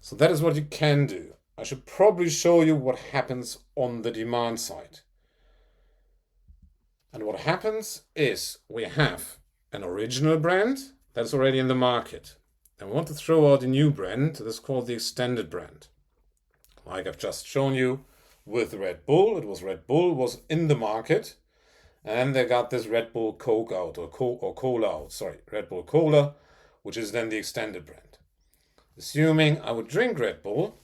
So that is what you can do. I should probably show you what happens on the demand side. And what happens is we have an original brand that's already in the market. And we want to throw out a new brand that's called the extended brand. Like I've just shown you with Red Bull, Red Bull was in the market, and they got this Red Bull Coke out, or Cola out, Red Bull Cola, which is then the extended brand. Assuming I would drink Red Bull,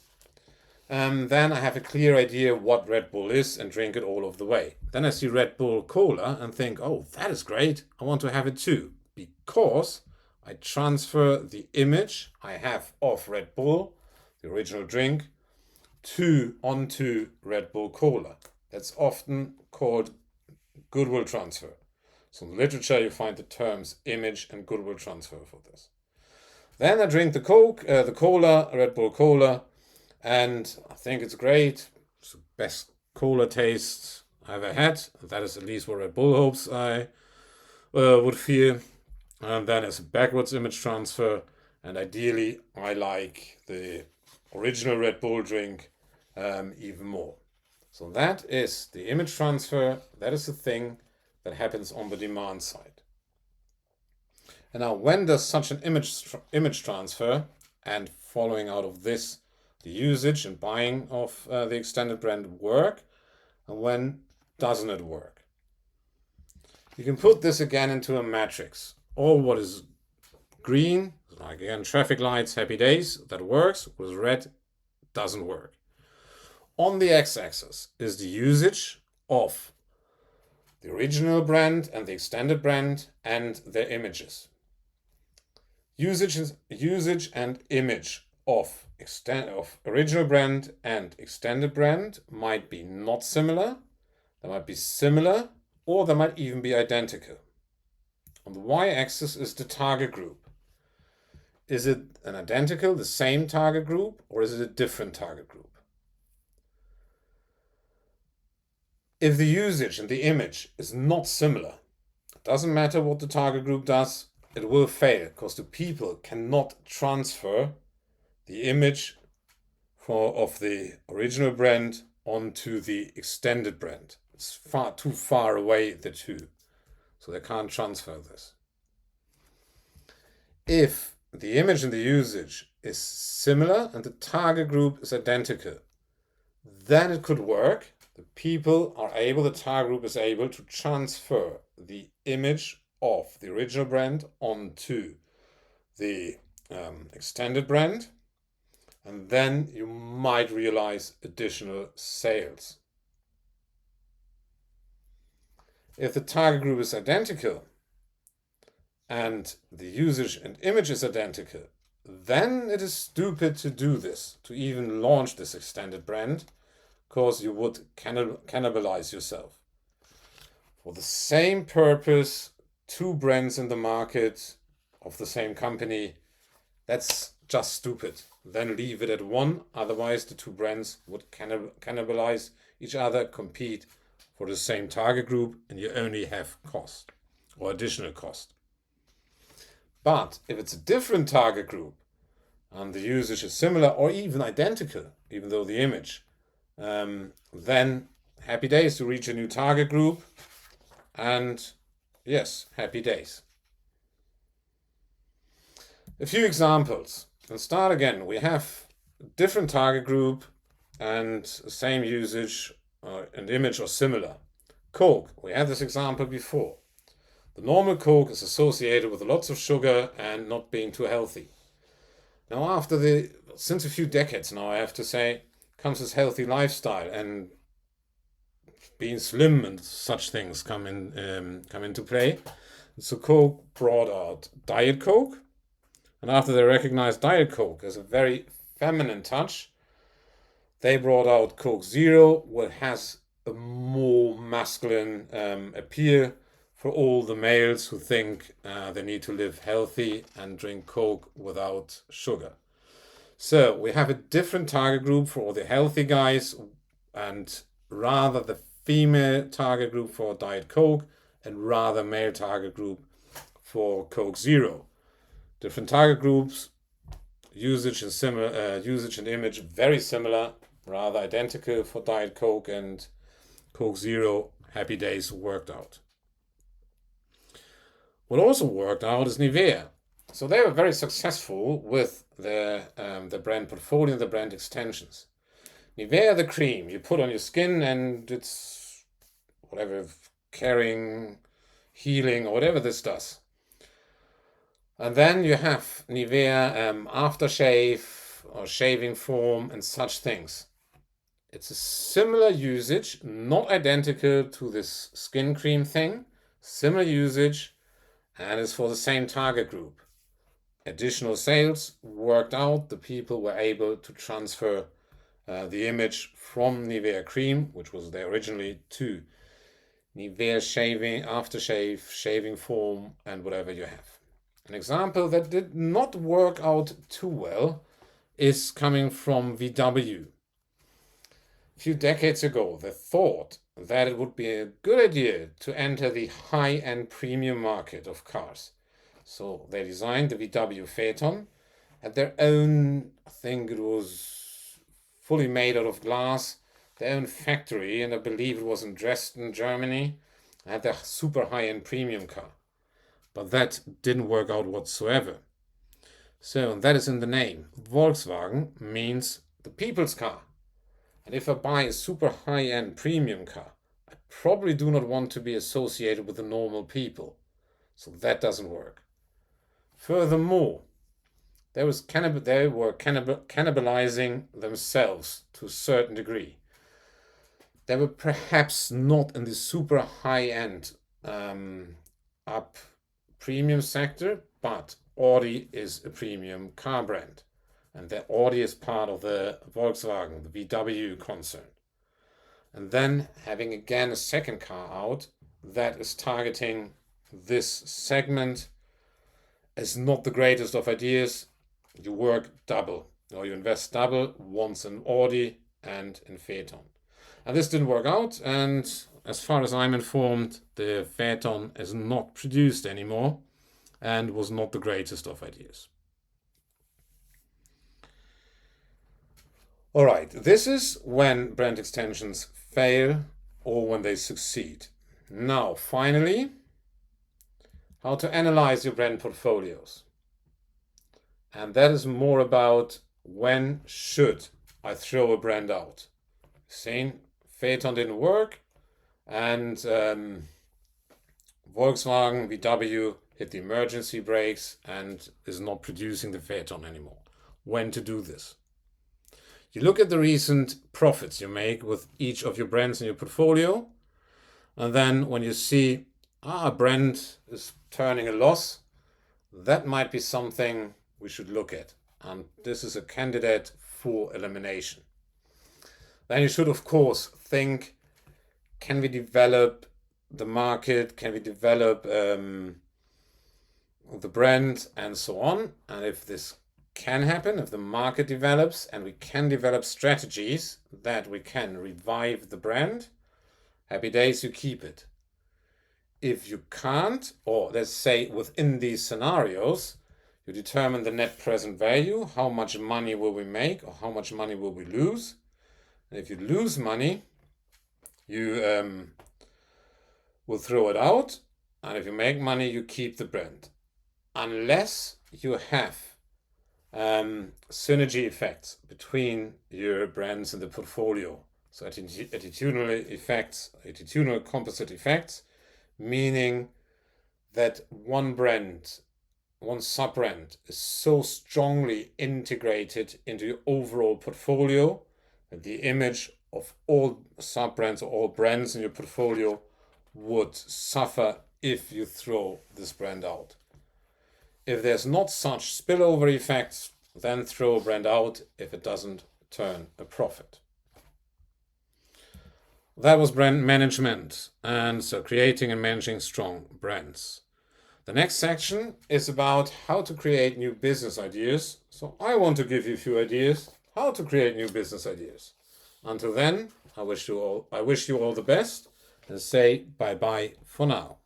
then I have a clear idea what Red Bull is and drink it all of the way. Then I see Red Bull Cola and think, oh, that is great, I want to have it too, because I transfer the image I have of Red Bull, the original drink, onto Red Bull Cola. That's often called goodwill transfer. So in the literature you find the terms image and goodwill transfer for this. Then I drink the Coke, the Cola, Red Bull Cola, and I think it's great. It's the best cola taste I ever had. That is at least what Red Bull hopes I would feel. And then it's a backwards image transfer, and ideally I like the original Red Bull drink even more. So that is the image transfer. That is the thing that happens on the demand side. And now, when does such an image transfer, and following out of this, the usage and buying of the extended brand work, and when doesn't it work? You can put this again into a matrix. All what is green, like again traffic lights, happy days, that works. What is red doesn't work. On the x-axis is the usage of the original brand and the extended brand and their images. Usage and image of original brand and extended brand might be not similar, they might be similar, or they might even be identical. On the y-axis is the target group. Is it an identical, the same target group, or is it a different target group? If the usage and the image is not similar, it doesn't matter what the target group does, it will fail, because the people cannot transfer the image of the original brand onto the extended brand. It's too far away, the two. So they can't transfer this. If the image and the usage is similar and the target group is identical, then it could work. The target group is able to transfer the image of the original brand onto the extended brand, and then you might realize additional sales. If the target group is identical and the usage and image is identical, then it is stupid to do this, to even launch this extended brand, because you would cannibalize yourself. For the same purpose, two brands in the market of the same company, that's just stupid. Then leave it at one, otherwise the two brands would cannibalize each other, compete for the same target group, and you only have cost or additional cost. But if it's a different target group and the usage is similar or even identical, even though the image, then happy days to reach a new target group, and yes, happy days. A few examples. Let's start again. We have a different target group and same usage and image or similar. Coke, we had this example before. The normal Coke is associated with lots of sugar and not being too healthy. Now since a few decades now, I have to say, comes this healthy lifestyle, and being slim and such things come into play. So Coke brought out Diet Coke, and after they recognized Diet Coke as a very feminine touch, they brought out Coke Zero, which has a more masculine appeal for all the males who think they need to live healthy and drink Coke without sugar. So we have a different target group for all the healthy guys, and rather the female target group for Diet Coke, and rather male target group for Coke Zero. Different target groups, usage and image very similar, rather identical for Diet Coke and Coke Zero. Happy days worked out. What also worked out is Nivea. So they were very successful with their brand portfolio and the brand extensions. Nivea, the cream you put on your skin, and it's whatever, caring, healing, or whatever this does. And then you have Nivea aftershave or shaving foam and such things. It's a similar usage, not identical to this skin cream thing, similar usage, and it's for the same target group. Additional sales worked out, the people were able to transfer the image from Nivea cream, which was there originally, to Nivea shaving, aftershave, shaving foam, and whatever you have. An example that did not work out too well is coming from VW. A few decades ago, they thought that it would be a good idea to enter the high-end premium market of cars. So they designed the VW Phaeton, had their own, I think it was fully made out of glass, their own factory, and I believe it was in Dresden, Germany, had their super high-end premium car. But that didn't work out whatsoever. So that is in the name. Volkswagen means the people's car. And if I buy a super high-end premium car, I probably do not want to be associated with the normal people. So that doesn't work. Furthermore, they were cannibalizing themselves to a certain degree. They were perhaps not in the super high-end up premium sector, but Audi is a premium car brand, and the Audi is part of the Volkswagen, the VW concern. And then having again a second car out that is targeting this segment is not the greatest of ideas. You work double, or you invest double, once in Audi and in Phaeton. And this didn't work out, and as far as I'm informed, the Phaeton is not produced anymore and was not the greatest of ideas. All right, this is when brand extensions fail or when they succeed. Now, finally, how to analyze your brand portfolios. And that is more about when should I throw a brand out. Same, Phaeton didn't work, and Volkswagen, VW hit the emergency brakes and is not producing the Phaeton anymore. When to do this? You look at the recent profits you make with each of your brands in your portfolio, and then when you see a brand is turning a loss, that might be something we should look at. And this is a candidate for elimination. Then you should, of course, think, can we develop the market? Can we develop the brand and so on? And if this can happen, if the market develops and we can develop strategies that we can revive the brand, happy days, you keep it. If you can't, or let's say within these scenarios, you determine the net present value, how much money will we make or how much money will we lose. And if you lose money, you will throw it out. And if you make money, you keep the brand. Unless you have synergy effects between your brands in the portfolio. So attitudinal effects, attitudinal composite effects, meaning that one brand, one sub-brand is so strongly integrated into your overall portfolio that the image of all sub-brands or all brands in your portfolio would suffer if you throw this brand out. If there's not such spillover effects, then throw a brand out if it doesn't turn a profit. That was brand management, and so creating and managing strong brands. The next section is about how to create new business ideas. So I want to give you a few ideas how to create new business ideas. Until then, I wish you all the best and say bye-bye for now.